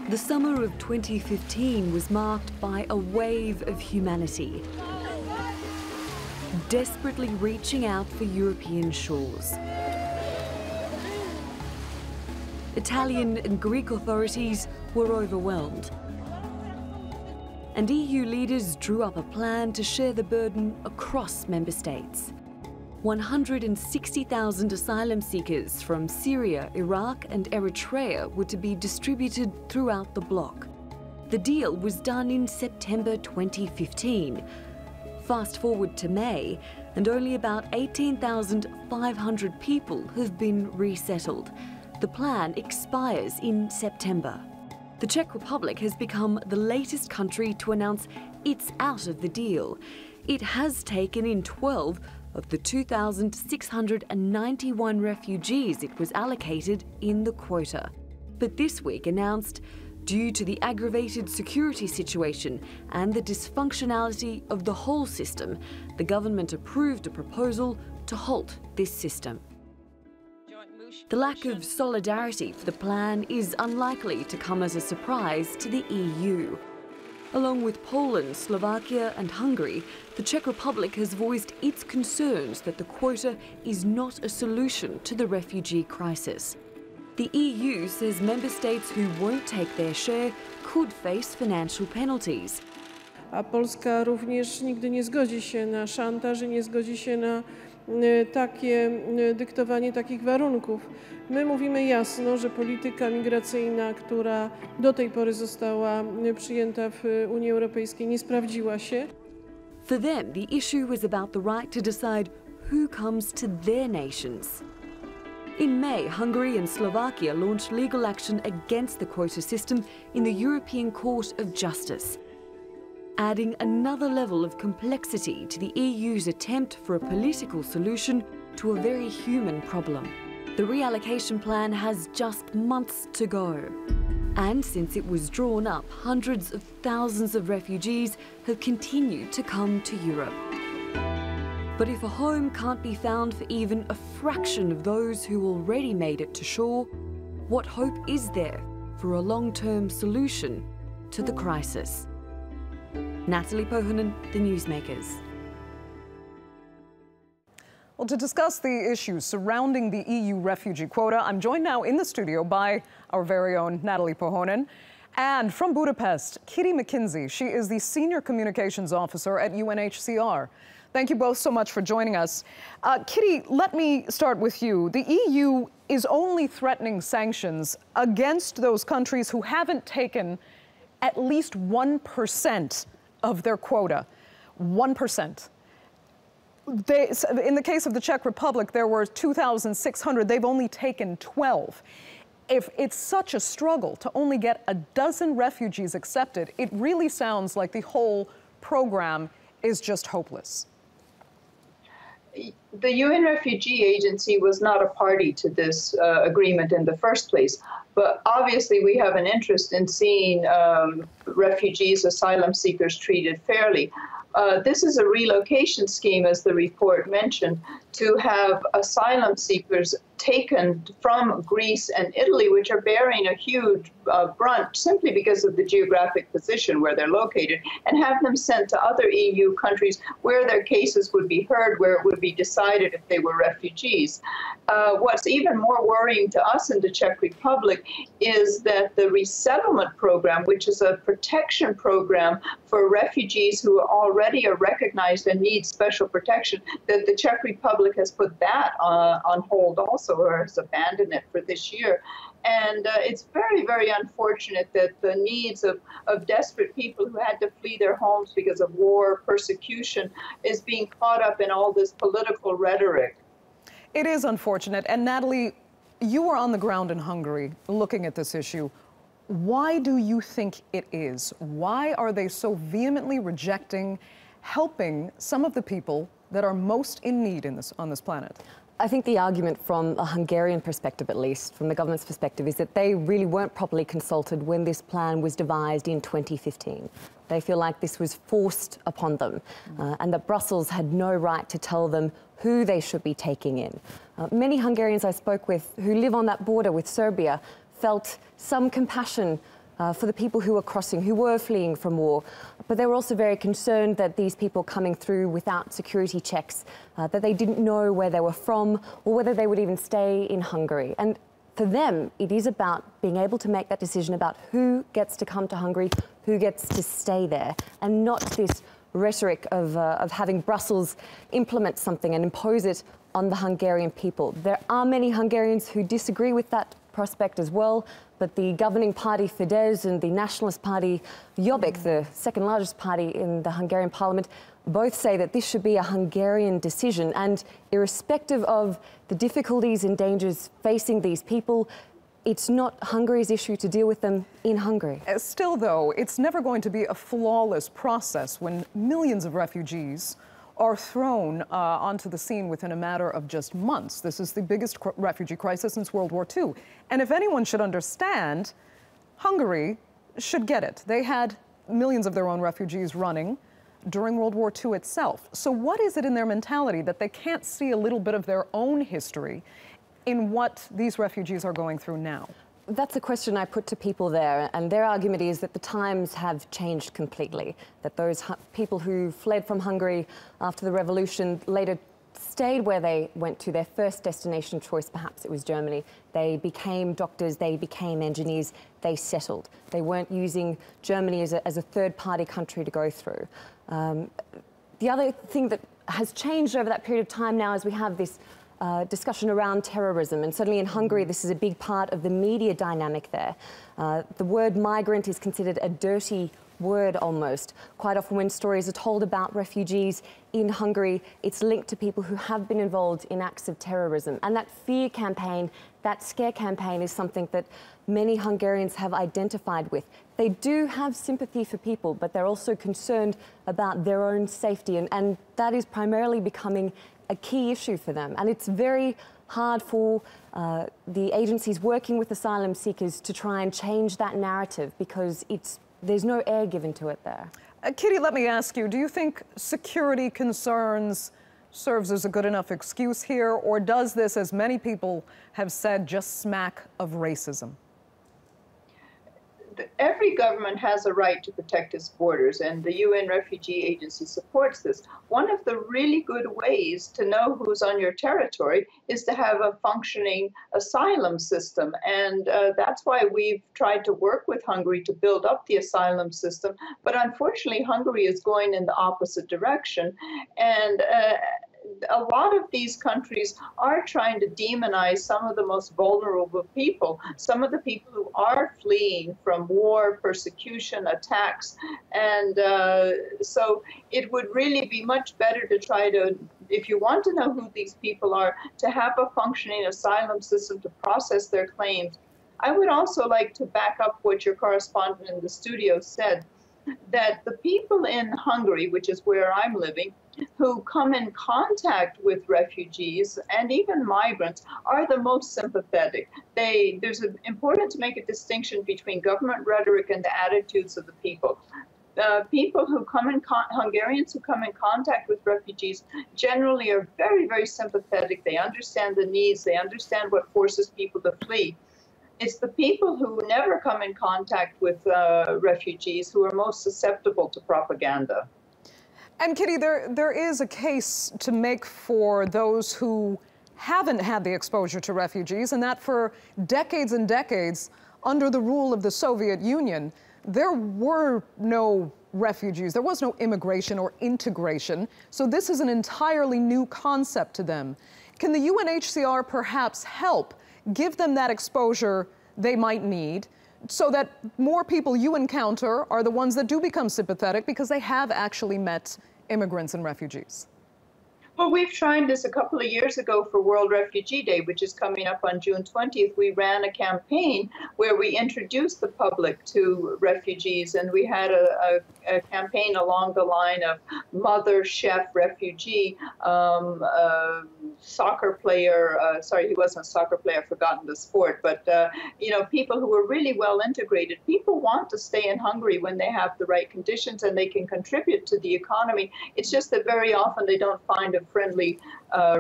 The summer of 2015 was marked by a wave of humanity, desperately reaching out for European shores. Italian and Greek authorities were overwhelmed, and EU leaders drew up a plan to share the burden across member states. 160,000 asylum seekers from Syria, Iraq and Eritrea were to be distributed throughout the bloc. The deal was done in September 2015. Fast forward to May, and only about 18,500 people have been resettled. The plan expires in September. The Czech Republic has become the latest country to announce it's out of the deal. It has taken in 12 of the 2,691 refugees it was allocated in the quota. But this week announced, due to the aggravated security situation and the dysfunctionality of the whole system, the government approved a proposal to halt this system. The lack of solidarity for the plan is unlikely to come as a surprise to the EU. Along with Poland, Slovakia and Hungary, the Czech Republic has voiced its concerns that the quota is not a solution to the refugee crisis. The EU says member states who won't take their share could face financial penalties. A Polska również nigdy nie zgodzi się na szantaż i nie zgodzi się na takie dyktowanie takich warunków. My mówimy jasno, że polityka migracyjna, która do tej pory została przyjęta w Unii Europejskiej, nie sprawdziła się. For them, the issue was about the right to decide who comes to their nations. In May, Hungary and Slovakia launched legal action against the quota system in the European Court of Justice, adding another level of complexity to the EU's attempt for a political solution to a very human problem. The reallocation plan has just months to go. And since it was drawn up, hundreds of thousands of refugees have continued to come to Europe. But if a home can't be found for even a fraction of those who already made it to shore, what hope is there for a long-term solution to the crisis? Natalie Pohonen, The Newsmakers. Well, to discuss the issues surrounding the EU refugee quota, I'm joined now in the studio by our very own Natalie Pohonen. And from Budapest, Kitty McKinsey. She is the Senior Communications Officer at UNHCR. Thank you both so much for joining us. Kitty, let me start with you. The EU is only threatening sanctions against those countries who haven't taken at least 1% of their quota. 1%. In the case of the Czech Republic, there were 2,600. They've only taken 12. If it's such a struggle to only get a dozen refugees accepted, it really sounds like the whole program is just hopeless. The UN Refugee Agency was not a party to this agreement in the first place, but obviously we have an interest in seeing refugees, asylum seekers treated fairly. This is a relocation scheme, as the report mentioned, to have asylum seekers taken from Greece and Italy, which are bearing a huge brunt simply because of the geographic position where they're located, and have them sent to other EU countries where their cases would be heard, where it would be decided if they were refugees. What's even more worrying to us in the Czech Republic is that the resettlement program, which is a protection program for refugees who already are recognized and need special protection, that the Czech Republic has put that on hold also, or has abandoned it for this year. And it's very, very unfortunate that the needs of desperate people who had to flee their homes because of war, persecution, is being caught up in all this political rhetoric. It is unfortunate. And Natalie, you were on the ground in Hungary looking at this issue. Why do you think it is? Why are they so vehemently rejecting helping some of the people that are most in need on this planet? I think the argument from a Hungarian perspective, at least, from the government's perspective, is that they really weren't properly consulted when this plan was devised in 2015. They feel like this was forced upon them and that Brussels had no right to tell them who they should be taking in. Many Hungarians I spoke with who live on that border with Serbia felt some compassion for the people who were crossing, who were fleeing from war. But they were also very concerned that these people coming through without security checks, that they didn't know where they were from or whether they would even stay in Hungary. And for them, it is about being able to make that decision about who gets to come to Hungary, who gets to stay there, and not this rhetoric of having Brussels implement something and impose it on the Hungarian people. There are many Hungarians who disagree with that prospect as well, but the governing party Fidesz and the nationalist party Jobbik, the second largest party in the Hungarian parliament, both say that this should be a Hungarian decision, and irrespective of the difficulties and dangers facing these people, it's not Hungary's issue to deal with them in Hungary. Still, though, it's never going to be a flawless process when millions of refugees are thrown onto the scene within a matter of just months. This is the biggest refugee crisis since World War II. And if anyone should understand, Hungary should get it. They had millions of their own refugees running during World War II itself. So what is it in their mentality that they can't see a little bit of their own history in what these refugees are going through now? That's a question I put to people there, and their argument is that the times have changed completely, that those people who fled from Hungary after the revolution later stayed where they went to, their first destination choice, perhaps it was Germany. They became doctors, they became engineers, they settled. They weren't using Germany as a third-party country to go through. The other thing that has changed over that period of time now is we have this discussion around terrorism, and certainly in Hungary this is a big part of the media dynamic there. The word migrant is considered a dirty word almost. Quite often when stories are told about refugees in Hungary, it's linked to people who have been involved in acts of terrorism. And that fear campaign, that scare campaign is something that many Hungarians have identified with. They do have sympathy for people, but they're also concerned about their own safety, and that is primarily becoming a key issue for them. And it's very hard for the agencies working with asylum seekers to try and change that narrative because there's no air given to it there. Kitty, let me ask you, do you think security concerns serves as a good enough excuse here, or does this, as many people have said, just smack of racism? Every government has a right to protect its borders, and the UN Refugee Agency supports this. One of the really good ways to know who's on your territory is to have a functioning asylum system, and that's why we've tried to work with Hungary to build up the asylum system. But unfortunately, Hungary is going in the opposite direction, and a lot of these countries are trying to demonize some of the most vulnerable people, some of the people who are fleeing from war, persecution, attacks. And so it would really be much better to try to, if you want to know who these people are, to have a functioning asylum system to process their claims. I would also like to back up what your correspondent in the studio said, that the people in Hungary, which is where I'm living, who come in contact with refugees and even migrants are the most sympathetic. There's important to make a distinction between government rhetoric and the attitudes of the people. People who come in, Hungarians who come in contact with refugees generally are very, very sympathetic. They understand the needs, they understand what forces people to flee. It's the people who never come in contact with refugees who are most susceptible to propaganda. And Kitty, there is a case to make for those who haven't had the exposure to refugees, and that for decades and decades, under the rule of the Soviet Union, there were no refugees. There was no immigration or integration. So this is an entirely new concept to them. Can the UNHCR perhaps help give them that exposure they might need, so that more people you encounter are the ones that do become sympathetic because they have actually met immigrants and refugees? Well, we've tried this a couple of years ago for World Refugee Day, which is coming up on June 20th. We ran a campaign where we introduced the public to refugees, and we had a campaign along the line of mother, chef, refugee, soccer player, sorry, he wasn't a soccer player, I've forgotten the sport, but, you know, people who were really well integrated. People want to stay in Hungary when they have the right conditions and they can contribute to the economy. It's just that very often they don't find a and friendly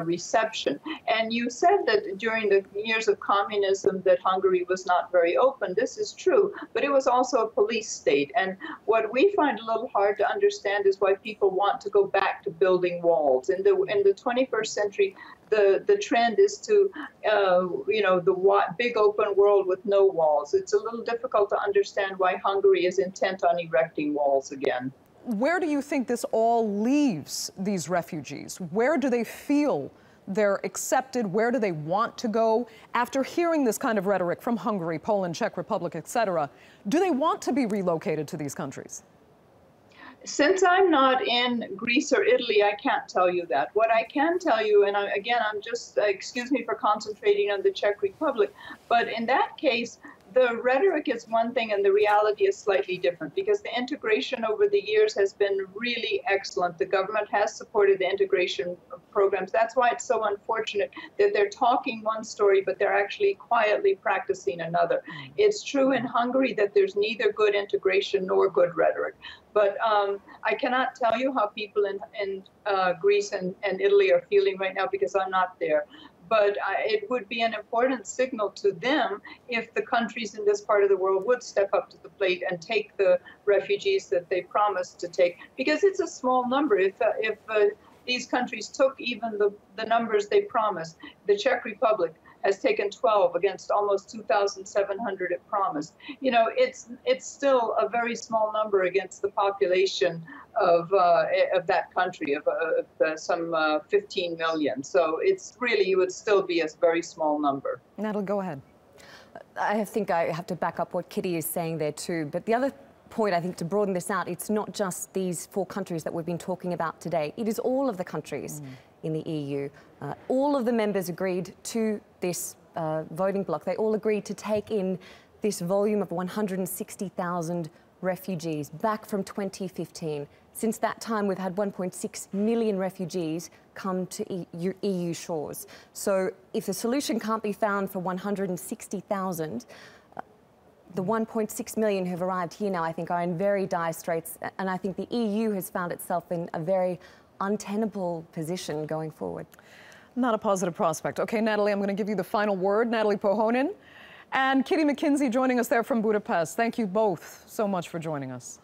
reception. And you said that during the years of communism that Hungary was not very open. This is true, but it was also a police state. And what we find a little hard to understand is why people want to go back to building walls. In the 21st century, the trend is to, the big open world with no walls. It's a little difficult to understand why Hungary is intent on erecting walls again. Where do you think this all leaves these refugees? Where do they feel they're accepted? Where do they want to go? After hearing this kind of rhetoric from Hungary, Poland, Czech Republic, etc., do they want to be relocated to these countries? Since I'm not in Greece or Italy, I can't tell you that. What I can tell you, and I'm just, excuse me for concentrating on the Czech Republic, but in that case, the rhetoric is one thing and the reality is slightly different because the integration over the years has been really excellent. The government has supported the integration programs. That's why it's so unfortunate that they're talking one story, but they're actually quietly practicing another. It's true in Hungary that there's neither good integration nor good rhetoric. But I cannot tell you how people in Greece and Italy are feeling right now because I'm not there. But it would be an important signal to them if the countries in this part of the world would step up to the plate and take the refugees that they promised to take, because it's a small number. If these countries took even the numbers they promised, the Czech Republic has taken 12 against almost 2,700 it promised. You know, it's still a very small number against the population of that country of some 15 million. So it's really, it would still be a very small number. Natalie, go ahead. I think I have to back up what Kitty is saying there too. But the other point, I think, to broaden this out, it's not just these 4 countries that we've been talking about today. It is all of the countries in the EU. All of the members agreed to this voting bloc. They all agreed to take in this volume of 160,000 refugees back from 2015. Since that time, we've had 1.6 million refugees come to EU shores. So if the solution can't be found for 160,000, the 1.6 million who've arrived here now, I think, are in very dire straits. And I think the EU has found itself in a very untenable position going forward. Not a positive prospect. Okay, Natalie, I'm going to give you the final word. Natalie Pohonen and Kitty McKenzie joining us there from Budapest. Thank you both so much for joining us.